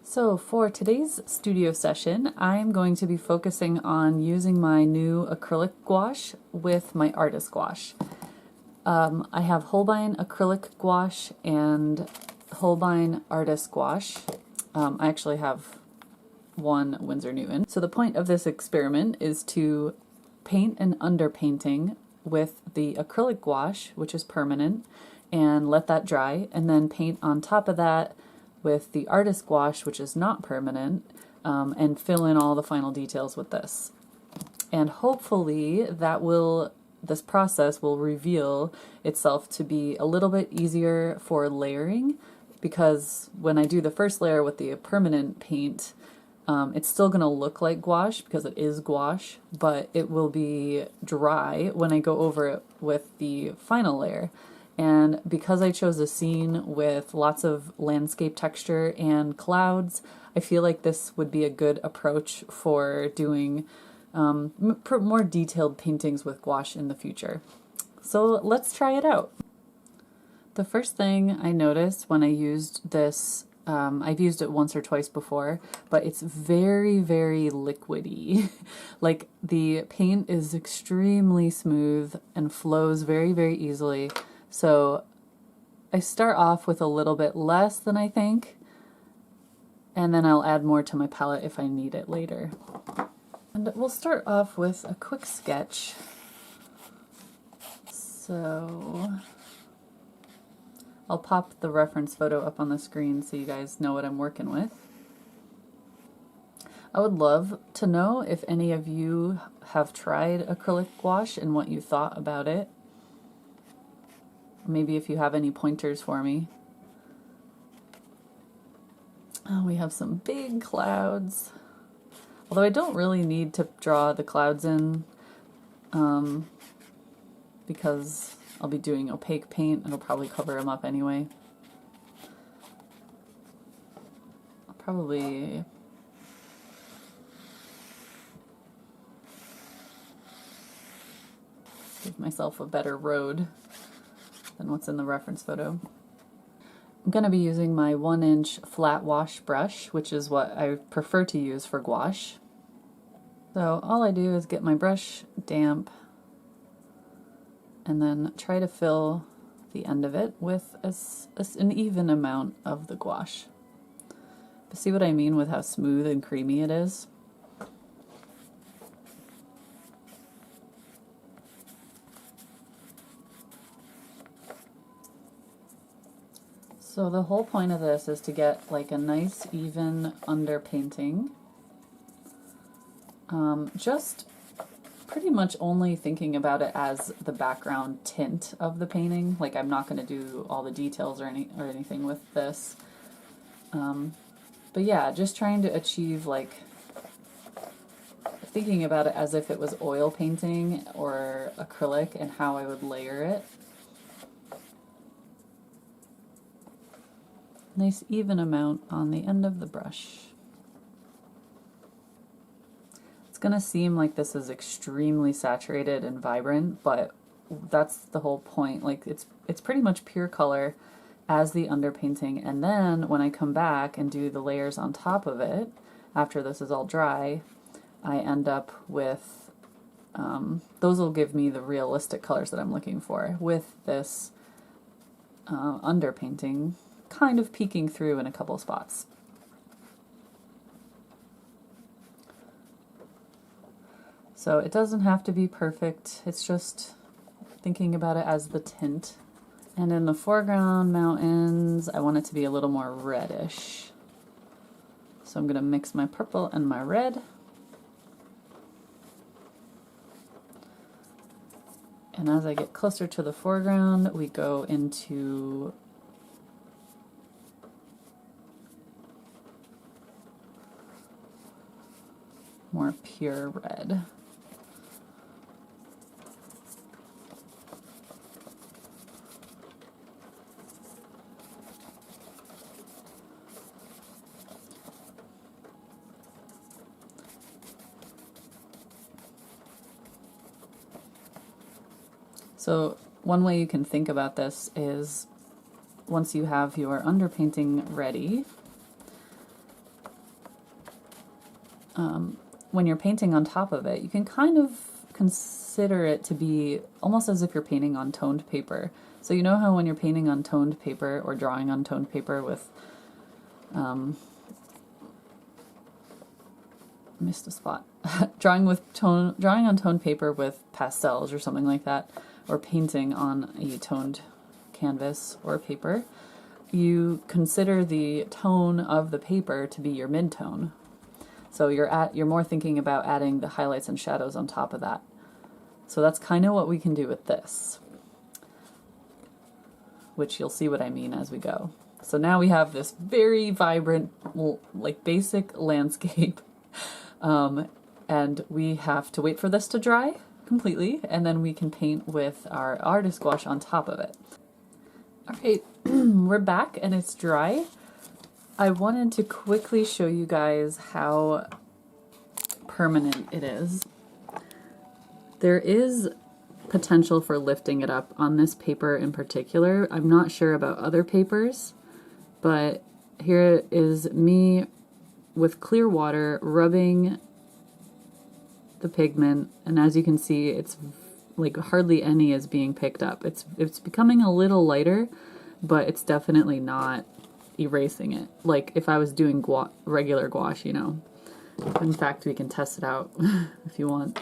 So for today's studio session, I'm going to be focusing on using my new acrylic gouache with my artist gouache. I have Holbein acrylic gouache and Holbein artist gouache. I actually have one Winsor Newton. So the point of this experiment is to paint an underpainting with the acrylic gouache, which is permanent, and let that dry, and then paint on top of that with the artist gouache, which is not permanent, and fill in all the final details with this. And hopefully this process will reveal itself to be a little bit easier for layering, because when I do the first layer with the permanent paint, it's still going to look like gouache because it is gouache, but it will be dry when I go over it with the final layer. And because I chose a scene with lots of landscape texture and clouds, I feel like this would be a good approach for doing more detailed paintings with gouache in the future. So let's try it out. The first thing I noticed when I used this, I've used it once or twice before, but it's very, very liquidy. Like the paint is extremely smooth and flows very, very easily. So I start off with a little bit less than I think, and then I'll add more to my palette if I need it later. And we'll start off with a quick sketch. So I'll pop the reference photo up on the screen so you guys know what I'm working with. I would love to know if any of you have tried acrylic gouache and what you thought about it. Maybe if you have any pointers for me. Oh, we have some big clouds. Although I don't really need to draw the clouds in because I'll be doing opaque paint. It'll probably cover them up anyway. I'll probably give myself a better road than what's in the reference photo. I'm going to be using my 1-inch flat wash brush, which is what I prefer to use for gouache. So all I do is get my brush damp and then try to fill the end of it with an even amount of the gouache. But see what I mean with how smooth and creamy it is? So the whole point of this is to get like a nice even underpainting. Just pretty much only thinking about it as the background tint of the painting. Like I'm not going to do all the details or anything with this. But yeah, just trying to achieve like thinking about it as if it was oil painting or acrylic and how I would layer it. Nice even amount on the end of the brush. It's going to seem like this is extremely saturated and vibrant, but that's the whole point. Like it's pretty much pure color as the underpainting, and then when I come back and do the layers on top of it, after this is all dry, I end up with, those will give me the realistic colors that I'm looking for, with this underpainting kind of peeking through in a couple spots. So it doesn't have to be perfect, it's just thinking about it as the tint. And in the foreground mountains, I want it to be a little more reddish. So I'm going to mix my purple and my red. And as I get closer to the foreground, we go into more pure red. So one way you can think about this is once you have your underpainting ready, when you're painting on top of it, you can kind of consider it to be almost as if you're painting on toned paper. So you know how when you're painting on toned paper or drawing on toned paper with, missed a spot, drawing on toned paper with pastels or something like that, or painting on a toned canvas or paper, you consider the tone of the paper to be your mid-tone. So you're more thinking about adding the highlights and shadows on top of that. So that's kind of what we can do with this, which you'll see what I mean as we go. So now we have this very vibrant, like basic landscape, and we have to wait for this to dry completely, and then we can paint with our artist gouache on top of it. All right, we're back and it's dry. I wanted to quickly show you guys how permanent it is. There is potential for lifting it up on this paper in particular. I'm not sure about other papers, but here is me with clear water rubbing the pigment, and as you can see, it's like hardly any is being picked up. It's becoming a little lighter, but it's definitely not erasing it like if I was doing regular gouache, you know. In fact, we can test it out if you want.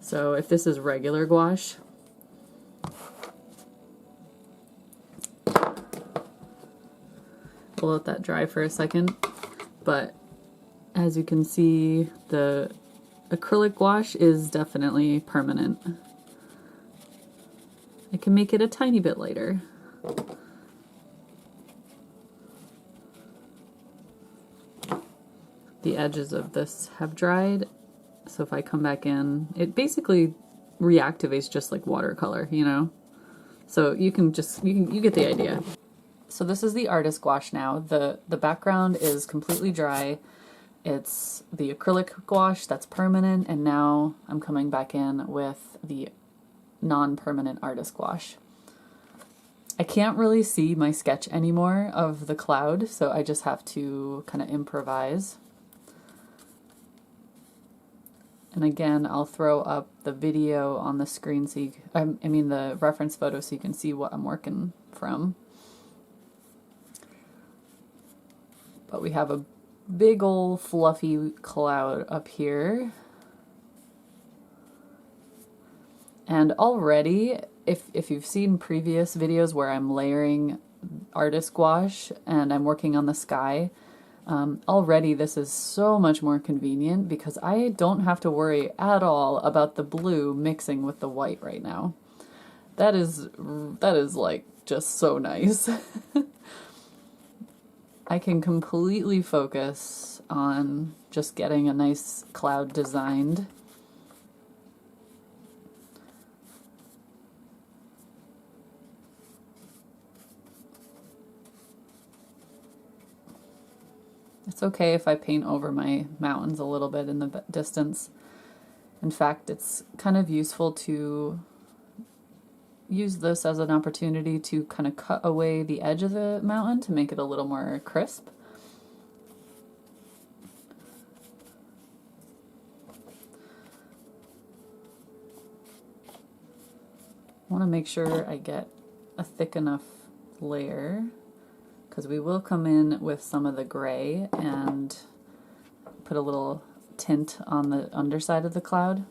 So if this is regular gouache, we'll let that dry for a second, but as you can see, the acrylic gouache is definitely permanent. I can make it a tiny bit lighter. The edges of this have dried, so if I come back in, it basically reactivates just like watercolor, you know? So you can just, you get the idea. So this is the artist gouache now. The background is completely dry. It's the acrylic gouache that's permanent, and now I'm coming back in with the non-permanent artist gouache. I can't really see my sketch anymore of the cloud, so I just have to kind of improvise. And again, I'll throw up the video on the screen so you, I mean the reference photo, so you can see what I'm working from. But we have a big old fluffy cloud up here. And already, if you've seen previous videos where I'm layering artist gouache and I'm working on the sky, already this is so much more convenient because I don't have to worry at all about the blue mixing with the white right now. That is like just so nice. I can completely focus on just getting a nice cloud designed. It's okay if I paint over my mountains a little bit in the distance. In fact, it's kind of useful to use this as an opportunity to kind of cut away the edge of the mountain to make it a little more crisp. I want to make sure I get a thick enough layer, because we will come in with some of the gray and put a little tint on the underside of the cloud.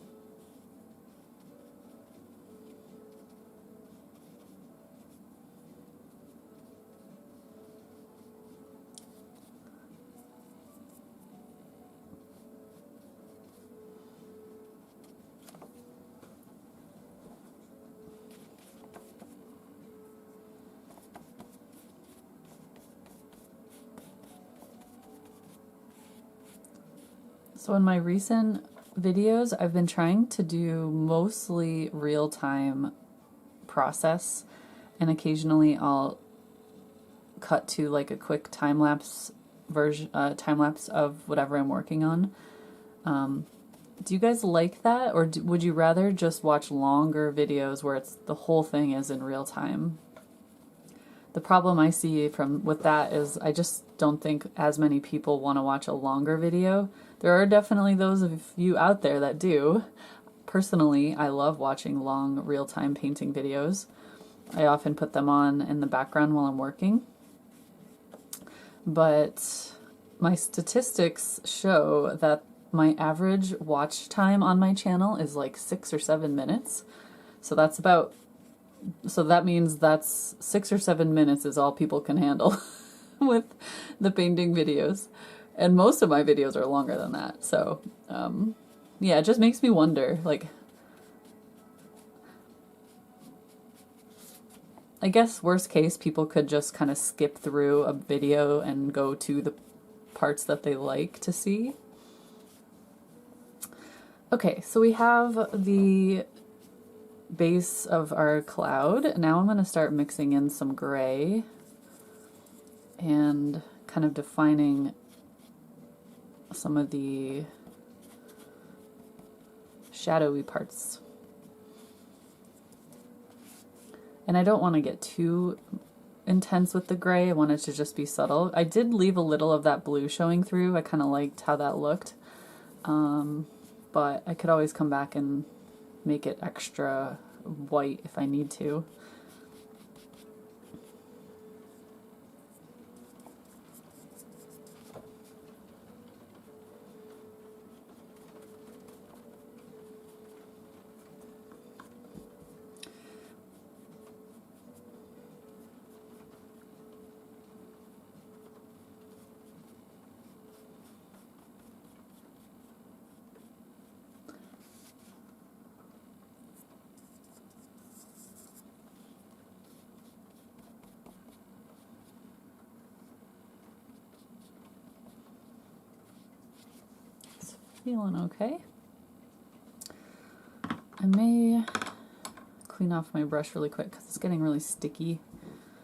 So in my recent videos, I've been trying to do mostly real-time process, and occasionally I'll cut to like a quick time-lapse version, time-lapse of whatever I'm working on. Do you guys like that, or would you rather just watch longer videos where it's the whole thing is in real time? The problem I see with that is I just don't think as many people want to watch a longer video. There are definitely those of you out there that do. Personally, I love watching long real-time painting videos. I often put them on in the background while I'm working. But my statistics show that my average watch time on my channel is like 6 or 7 minutes. So that means that's 6 or 7 minutes is all people can handle with the painting videos. And most of my videos are longer than that. So, yeah, it just makes me wonder, like, I guess worst case, people could just kind of skip through a video and go to the parts that they like to see. Okay, so we have the base of our cloud. Now I'm going to start mixing in some gray and kind of defining some of the shadowy parts. And I don't want to get too intense with the gray. I want it to just be subtle. I did leave a little of that blue showing through. I kind of liked how that looked. But I could always come back and make it extra white if I need to. Feeling okay. I may clean off my brush really quick because it's getting really sticky.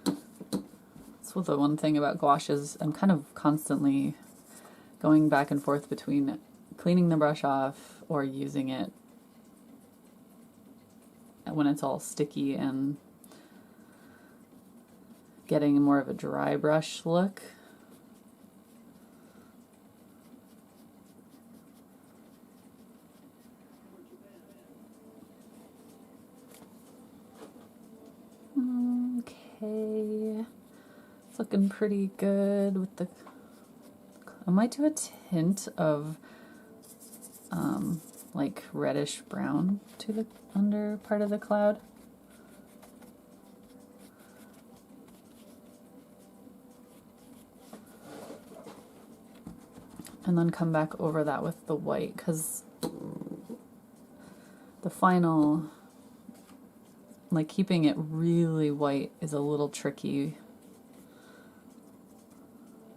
That's what the one thing about gouache is. I'm kind of constantly going back and forth between cleaning the brush off or using it when it's all sticky and getting more of a dry brush look. Okay, it's looking pretty good with the, I might do a tint of like reddish brown to the under part of the cloud. And then come back over that with the white, because the final, like keeping it really white is a little tricky.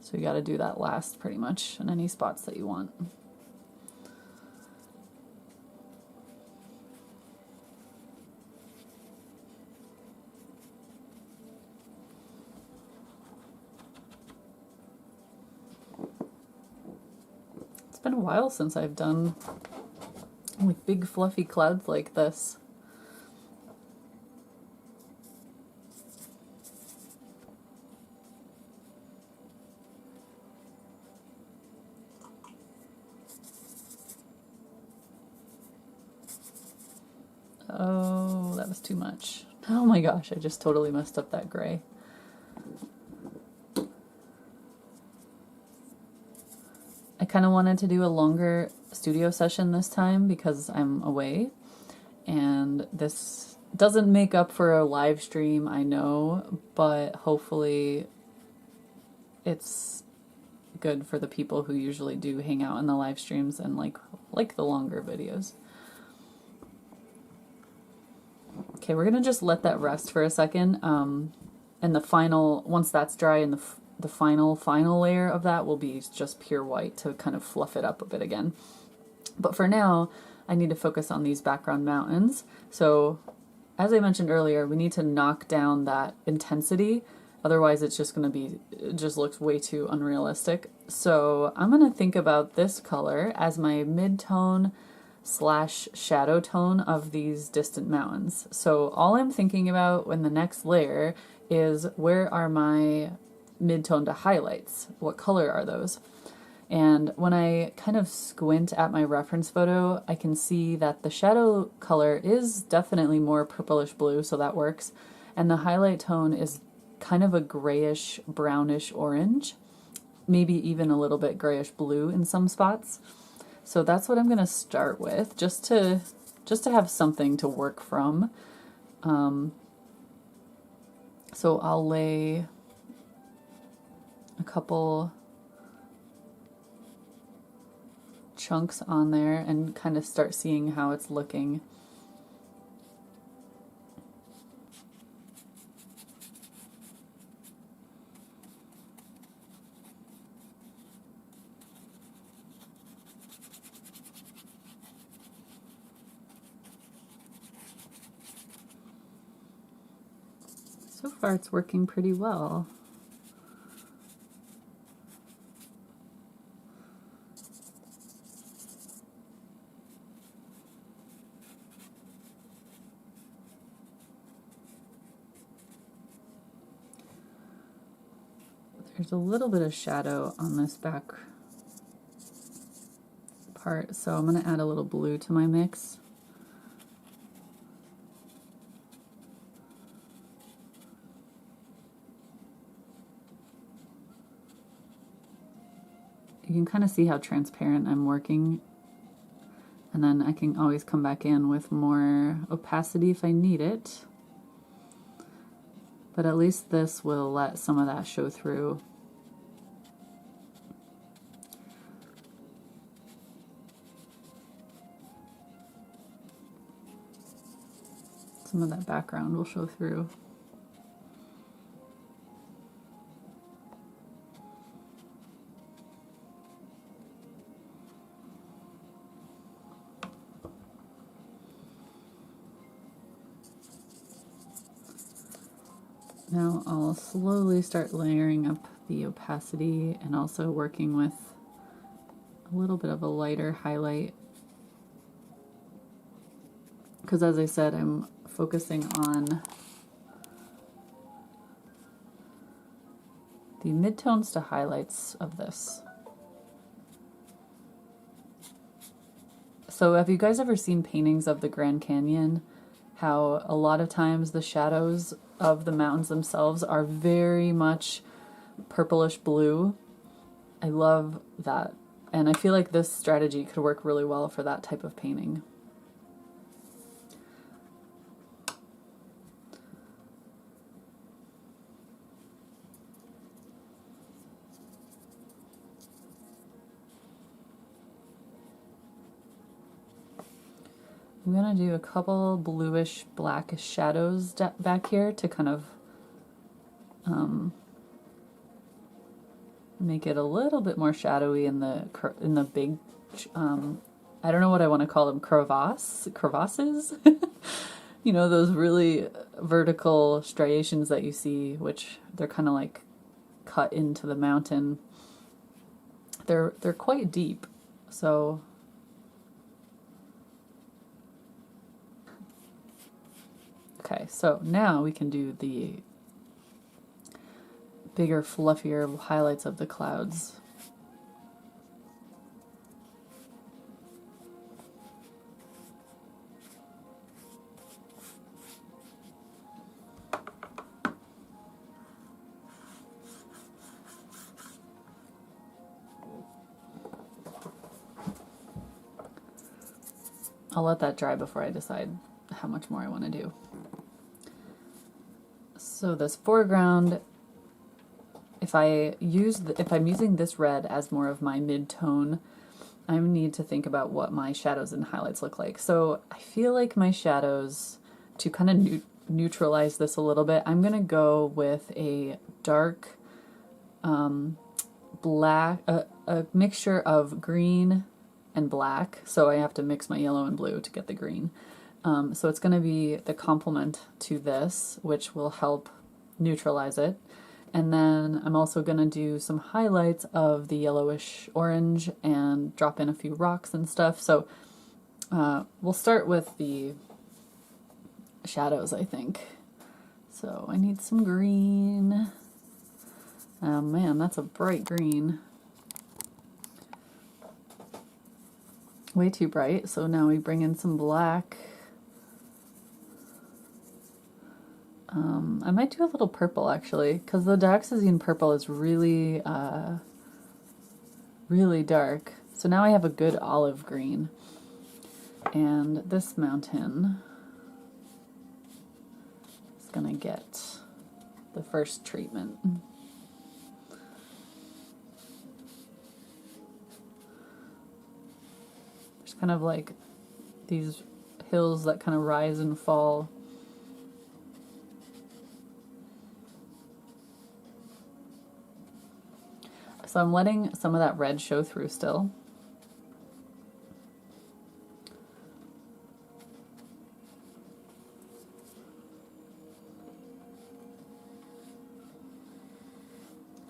So you got to do that last pretty much in any spots that you want. It's been a while since I've done like big fluffy clouds like this. Oh, that was too much. Oh my gosh, I just totally messed up that gray. I kind of wanted to do a longer studio session this time because I'm away, and this doesn't make up for a live stream, I know, but hopefully it's good for the people who usually do hang out in the live streams and like the longer videos. Okay, we're gonna just let that rest for a second, and the final, once that's dry, and the final layer of that will be just pure white to kind of fluff it up a bit again. But for now, I need to focus on these background mountains. So, as I mentioned earlier, we need to knock down that intensity, otherwise it's just gonna be, it just looks way too unrealistic. So I'm gonna think about this color as my mid-tone slash shadow tone of these distant mountains. So all I'm thinking about in the next layer is, where are my mid-tone to highlights? What color are those? And when I kind of squint at my reference photo, I can see that the shadow color is definitely more purplish blue, so that works. And the highlight tone is kind of a grayish, brownish orange, maybe even a little bit grayish blue in some spots. So that's what I'm going to start with, just to have something to work from. So I'll lay a couple chunks on there and kind of start seeing how it's looking. So far it's working pretty well. There's a little bit of shadow on this back part, so I'm going to add a little blue to my mix. You can kind of see how transparent I'm working, and then I can always come back in with more opacity if I need it. But at least this will let some of that show through. Some of that background will show through. Now I'll slowly start layering up the opacity and also working with a little bit of a lighter highlight, because as I said, I'm focusing on the midtones to highlights of this. So have you guys ever seen paintings of the Grand Canyon? How a lot of times the shadows of the mountains themselves are very much purplish blue. I love that, and I feel like this strategy could work really well for that type of painting. I'm going to do a couple bluish blackish shadows back here to kind of make it a little bit more shadowy in the big I don't know what I want to call them, crevasses. You know, those really vertical striations that you see, which they're kind of like cut into the mountain. They're quite deep, so okay, so now we can do the bigger, fluffier highlights of the clouds. I'll let that dry before I decide how much more I want to do. So this foreground, if I'm using this red as more of my mid-tone, I need to think about what my shadows and highlights look like. So I feel like my shadows, to kind of neutralize this a little bit, I'm going to go with a dark black, a mixture of green and black, so I have to mix my yellow and blue to get the green. So it's going to be the complement to this, which will help neutralize it. And then I'm also going to do some highlights of the yellowish orange and drop in a few rocks and stuff. So We'll start with the shadows, I think. So I need some green. Oh man, that's a bright green. Way too bright, so now we bring in some black. I might do a little purple actually, because the dioxazine purple is really, really dark. So now I have a good olive green. And this mountain is gonna get the first treatment. There's kind of like these hills that kind of rise and fall. So I'm letting some of that red show through still.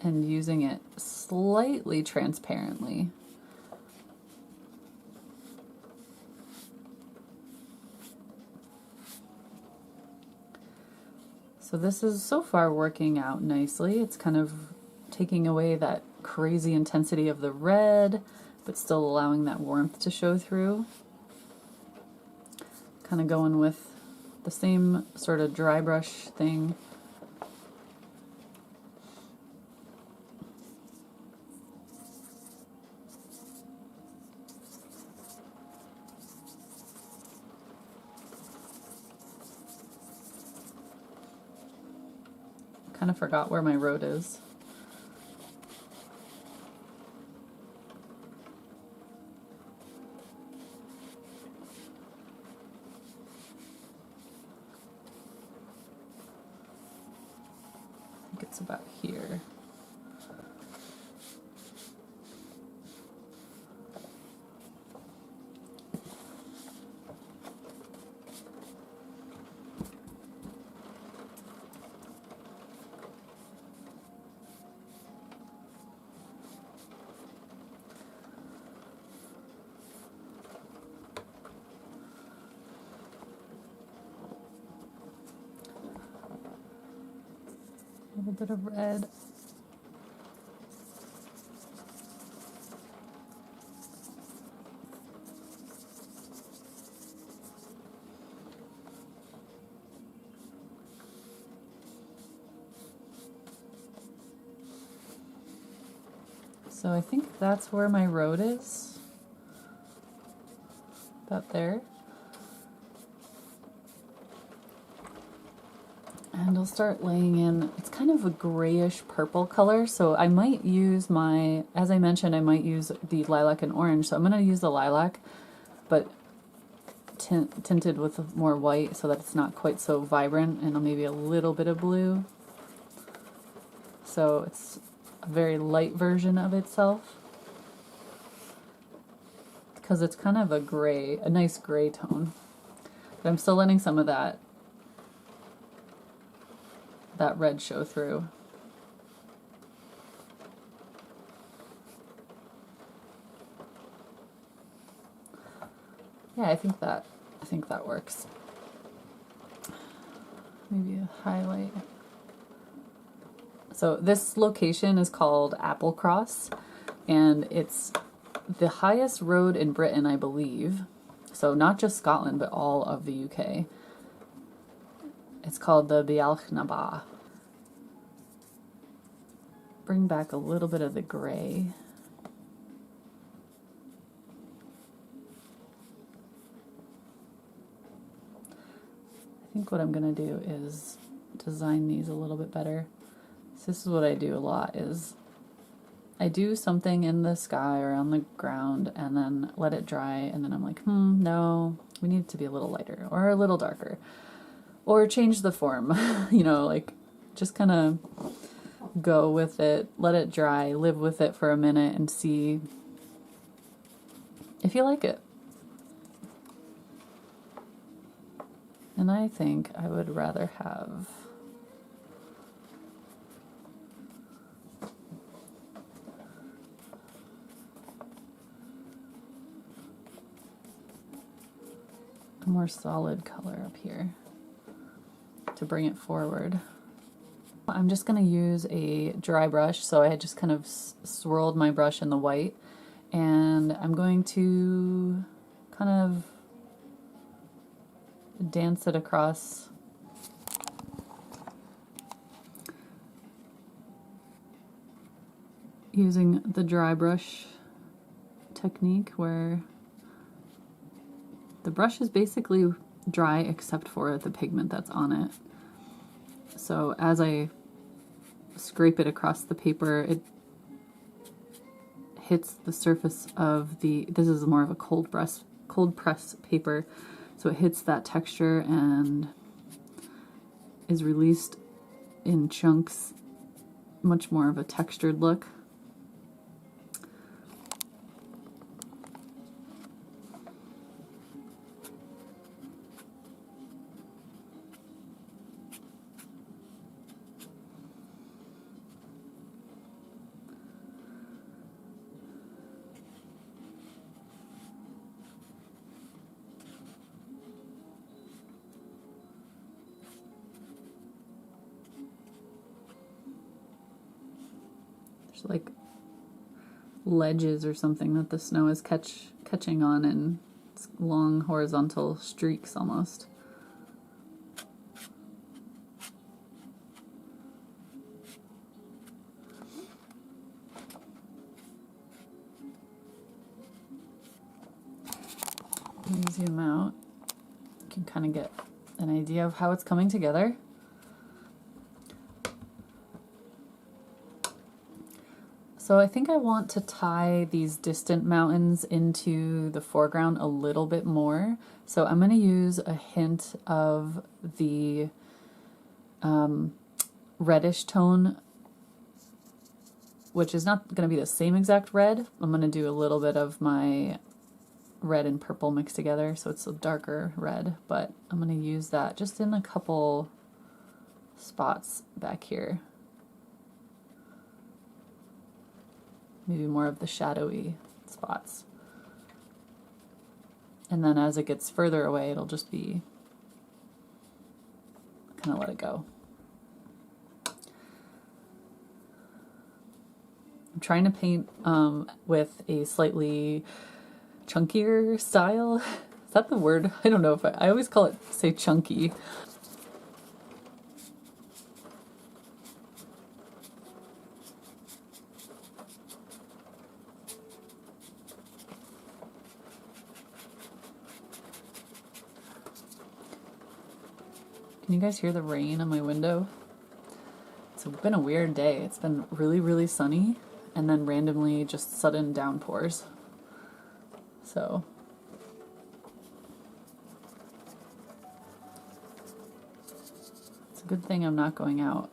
And using it slightly transparently. So this is so far working out nicely. It's kind of taking away that crazy intensity of the red, but still allowing that warmth to show through. Kind of going with the same sort of dry brush thing. Kind of forgot where my road is. I think it's about here. A little bit of red. So I think that's where my road is. About there. And I'll start laying in, it's kind of a grayish purple color, so I might use my, as I mentioned, I might use the lilac and orange, so I'm going to use the lilac, but tinted with more white so that it's not quite so vibrant, and maybe a little bit of blue. So it's a very light version of itself, because it's kind of a gray, a nice gray tone. But I'm still letting some of that red show through. Yeah, I think that works. Maybe a highlight. So this location is called Applecross, and it's the highest road in Britain, I believe. So not just Scotland, but all of the UK. It's called the Bealchnaba. Bring back a little bit of the gray. I think what I'm going to do is design these a little bit better. So this is what I do a lot, is I do something in the sky or on the ground and then let it dry, and then I'm like, no, we need it to be a little lighter or a little darker. Or change the form, you know, like just kind of go with it, let it dry, live with it for a minute and see if you like it. And I think I would rather have more solid color up here to bring it forward. I'm just going to use a dry brush, so I just kind of swirled my brush in the white, and I'm going to kind of dance it across using the dry brush technique, where the brush is basically dry except for the pigment that's on it. So as I scrape it across the paper, it hits the surface of this is more of a cold press paper, so it hits that texture and is released in chunks, much more of a textured look. Like ledges or something that the snow is catching on, and it's long horizontal streaks almost. Let me zoom out. You can kind of get an idea of how it's coming together. So I think I want to tie these distant mountains into the foreground a little bit more. So I'm going to use a hint of the reddish tone, which is not going to be the same exact red. I'm going to do a little bit of my red and purple mixed together, so it's a darker red, but I'm going to use that just in a couple spots back here. Maybe more of the shadowy spots. And then as it gets further away, it'll just be kind of let it go. I'm trying to paint with a slightly chunkier style. Is that the word? I don't know if I always call it, say, chunky. Can you guys hear the rain on my window? It's been a weird day. It's been really, really sunny, and then randomly just sudden downpours. So it's a good thing I'm not going out.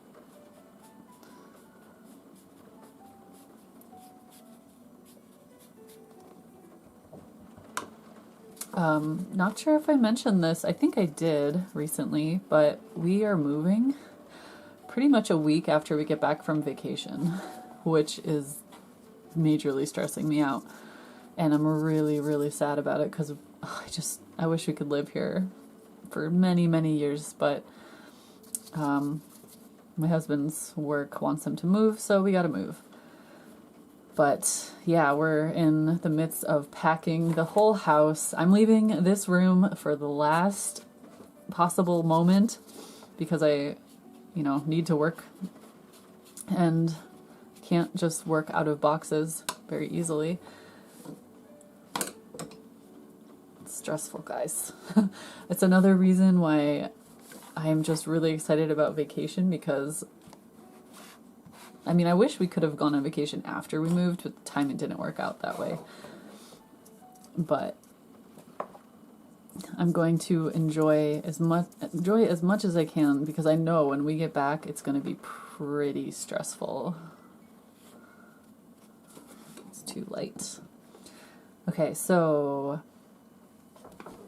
Not sure if I mentioned this. I think I did recently, but we are moving pretty much a week after we get back from vacation, which is majorly stressing me out. And I'm really, really sad about it because I wish we could live here for many, many years, but my husband's work wants him to move, so we gotta move. But yeah, we're in the midst of packing the whole house. I'm leaving this room for the last possible moment because I, need to work and can't just work out of boxes very easily. It's stressful, guys. It's another reason why I'm just really excited about vacation, because I wish we could have gone on vacation after we moved, but the timing didn't work out that way. But I'm going to enjoy as much as I can, because I know when we get back, it's going to be pretty stressful. It's too light. Okay, so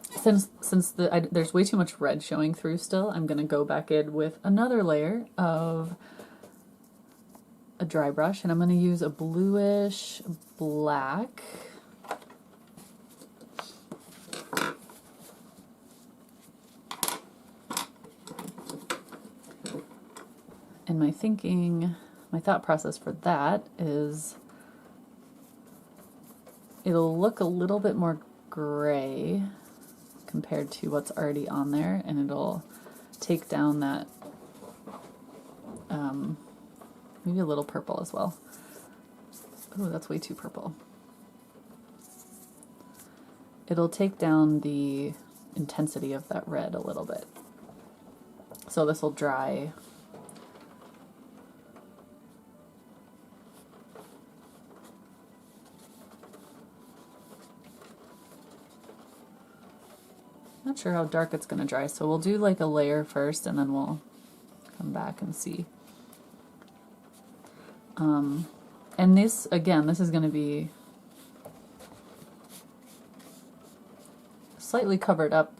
since there's way too much red showing through still, I'm going to go back in with another layer of a dry brush, and I'm going to use a bluish black. And my thinking, my thought process for that is it'll look a little bit more gray compared to what's already on there, and it'll take down that maybe a little purple as well. Oh, that's way too purple. It'll take down the intensity of that red a little bit. So this will dry not sure how dark it's going to dry, so we'll do like a layer first and then we'll come back and see. And this, again, this is going to be slightly covered up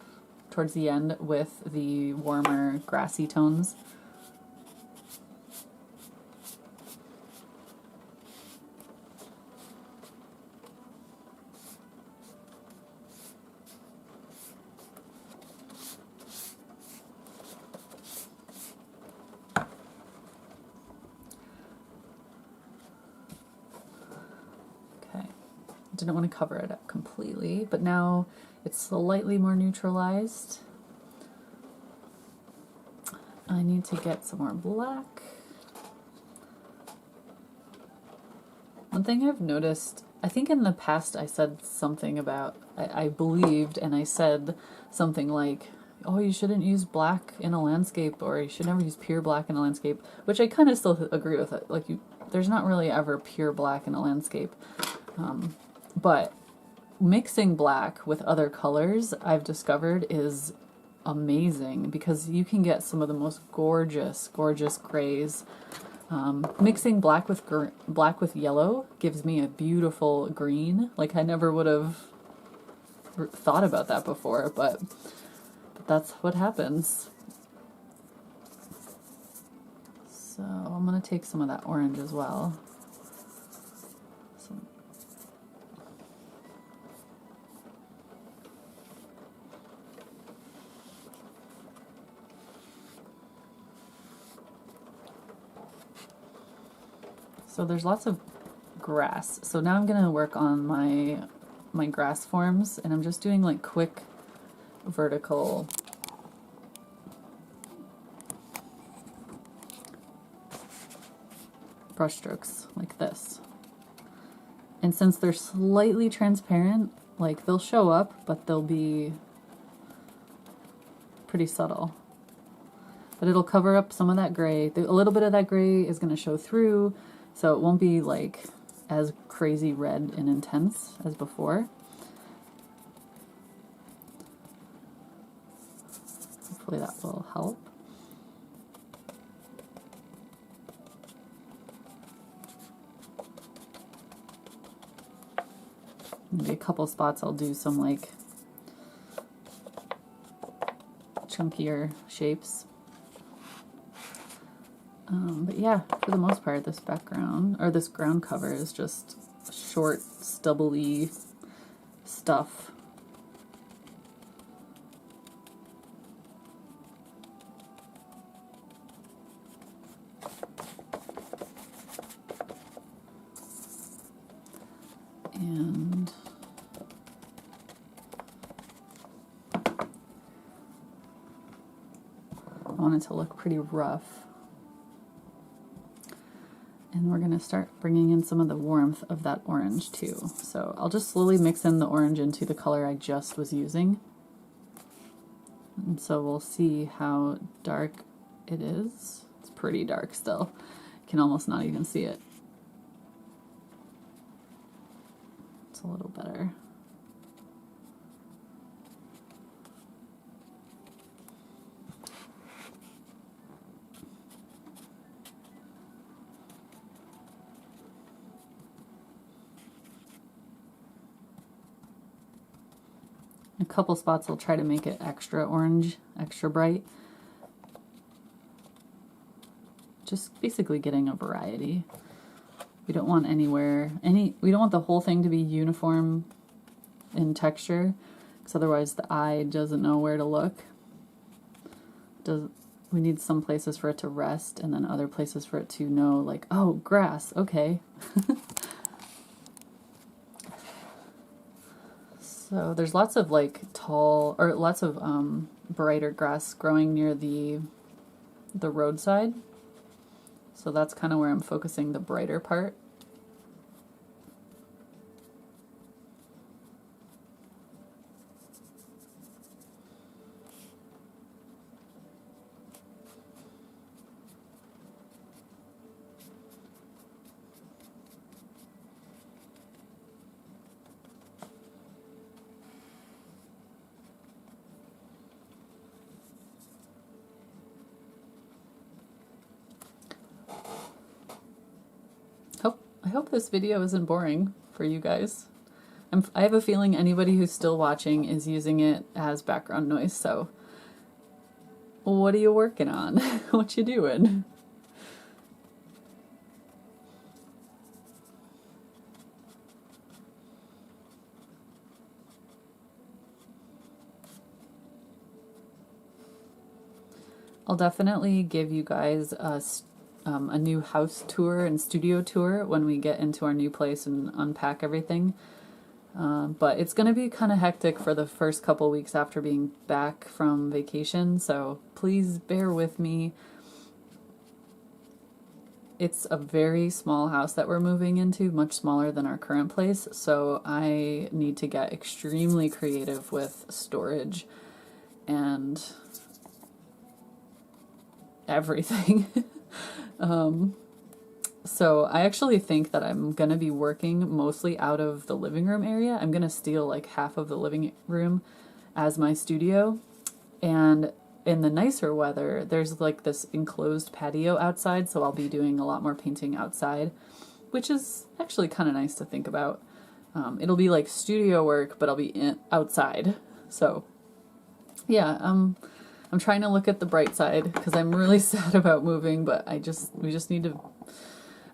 towards the end with the warmer grassy tones. Didn't want to cover it up completely, but now it's slightly more neutralized. I need to get some more black. One thing I've noticed, I think in the past I said something about, I believed and I said something like, oh, you shouldn't use black in a landscape, or you should never use pure black in a landscape, which I kind of still agree with it. Like, there's not really ever pure black in a landscape. But mixing black with other colors, I've discovered, is amazing because you can get some of the most gorgeous, gorgeous grays. Mixing black with yellow gives me a beautiful green. Like, I never would have thought about that before, but that's what happens. So I'm going to take some of that orange as well. So there's lots of grass. So now I'm going to work on my grass forms, and I'm just doing like quick vertical brush strokes like this. And since they're slightly transparent, like, they'll show up, but they'll be pretty subtle. But it'll cover up some of that gray. A little bit of that gray is going to show through, so it won't be like as crazy red and intense as before. Hopefully that will help. Maybe a couple spots I'll do some like chunkier shapes. But yeah, for the most part, this background, or this ground cover, is just short, stubbly stuff. And I want it to look pretty rough. And we're going to start bringing in some of the warmth of that orange too. So I'll just slowly mix in the orange into the color I just was using. And so we'll see how dark it is. It's pretty dark still. You can almost not even see it. It's a little better. A couple spots I'll try to make it extra orange, extra bright. Just basically getting a variety. We don't want we don't want the whole thing to be uniform in texture, because otherwise the eye doesn't know where to look. We need some places for it to rest and then other places for it to know, like, oh, grass, okay. So there's lots of like tall, or lots of brighter grass growing near the roadside. So that's kind of where I'm focusing the brighter part. I hope this video isn't boring for you guys. I have a feeling anybody who's still watching is using it as background noise, so what are you working on? What you doing? I'll definitely give you guys a new house tour and studio tour when we get into our new place and unpack everything. But it's going to be kind of hectic for the first couple weeks after being back from vacation, so please bear with me. It's a very small house that we're moving into, much smaller than our current place, so I need to get extremely creative with storage and everything. So I actually think that I'm going to be working mostly out of the living room area. I'm going to steal like half of the living room as my studio. And in the nicer weather, there's like this enclosed patio outside, so I'll be doing a lot more painting outside, which is actually kind of nice to think about. It'll be like studio work, but I'll be outside. So yeah, I'm trying to look at the bright side because I'm really sad about moving, but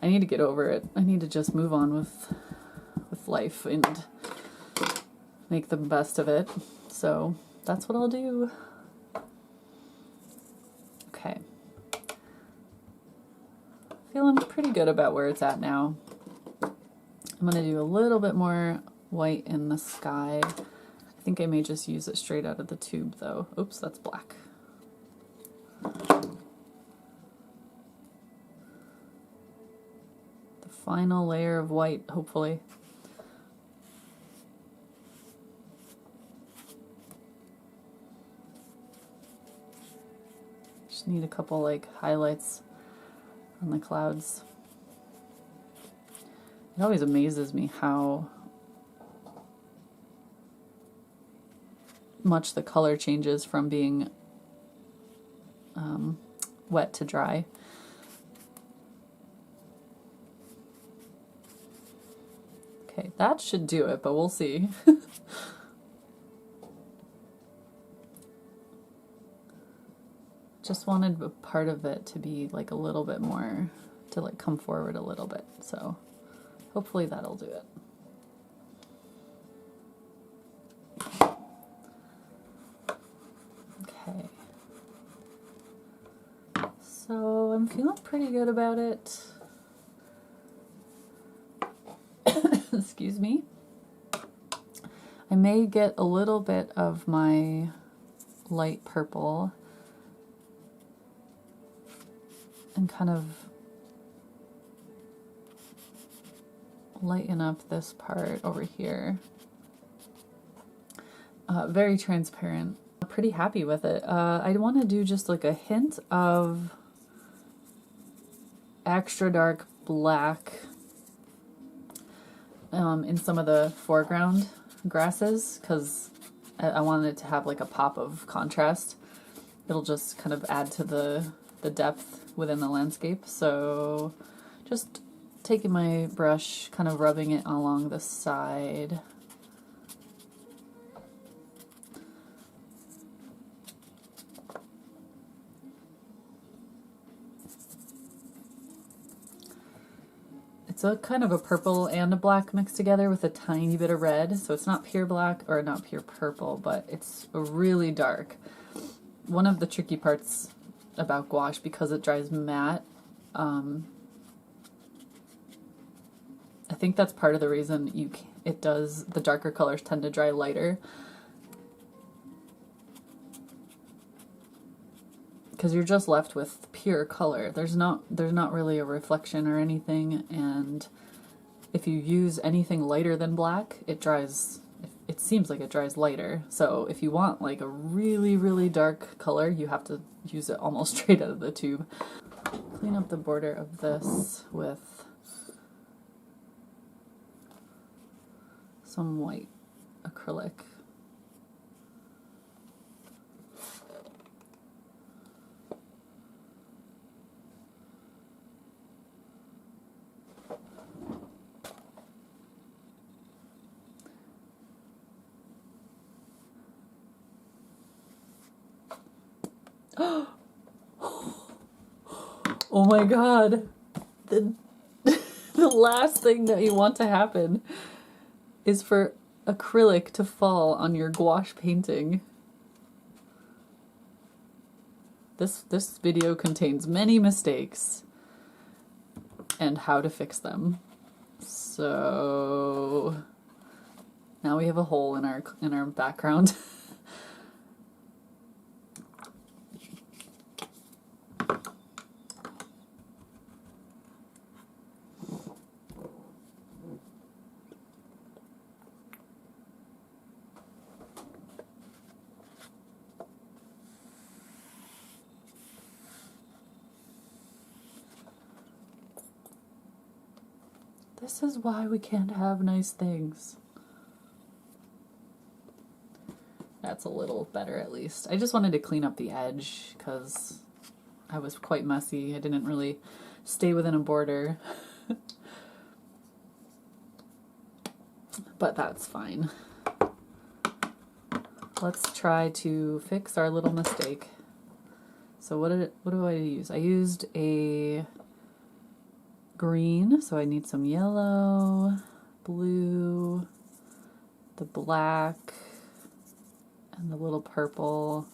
I need to get over it. I need to just move on with life and make the best of it. So that's what I'll do. Okay. Feeling pretty good about where it's at now. I'm going to do a little bit more white in the sky. I think I may just use it straight out of the tube though. Oops, that's black. Final layer of white, hopefully. Just need a couple like highlights on the clouds. It always amazes me how much the color changes from being wet to dry. Okay, that should do it, but we'll see. Just wanted a part of it to be like a little bit more, to like come forward a little bit, so hopefully that'll do it. Okay. So I'm feeling pretty good about it. Excuse me. I may get a little bit of my light purple and kind of lighten up this part over here. Very transparent. I'm pretty happy with it. I want to do just like a hint of extra dark black in some of the foreground grasses, because I wanted it to have like a pop of contrast. It'll just kind of add to the depth within the landscape. So just taking my brush, kind of rubbing it along the side. It's a kind of a purple and a black mixed together with a tiny bit of red, so it's not pure black, or not pure purple, but it's really dark. One of the tricky parts about gouache because it dries matte. I think that's part of the reason the darker colors tend to dry lighter. Because you're just left with pure color. There's not really a reflection or anything, and if you use anything lighter than black, it seems like it dries lighter. So if you want like a really, really dark color, you have to use it almost straight out of the tube. Clean up the border of this with some white acrylic. Oh my god, the last thing that you want to happen is for acrylic to fall on your gouache painting. This video contains many mistakes and how to fix them. So now we have a hole in our background. This is why we can't have nice things. That's a little better at least. I just wanted to clean up the edge because I was quite messy. I didn't really stay within a border. But that's fine. Let's try to fix our little mistake. So what do I use? I used a green, so I need some yellow, blue, the black, and the little purple.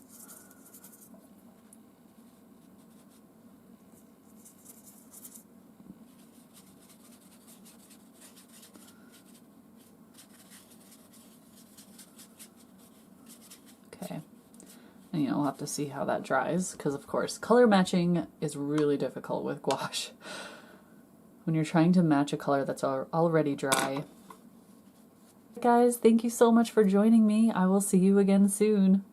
Okay, and we'll have to see how that dries, because of course color matching is really difficult with gouache. When you're trying to match a color that's already dry. Guys, thank you so much for joining me. I will see you again soon.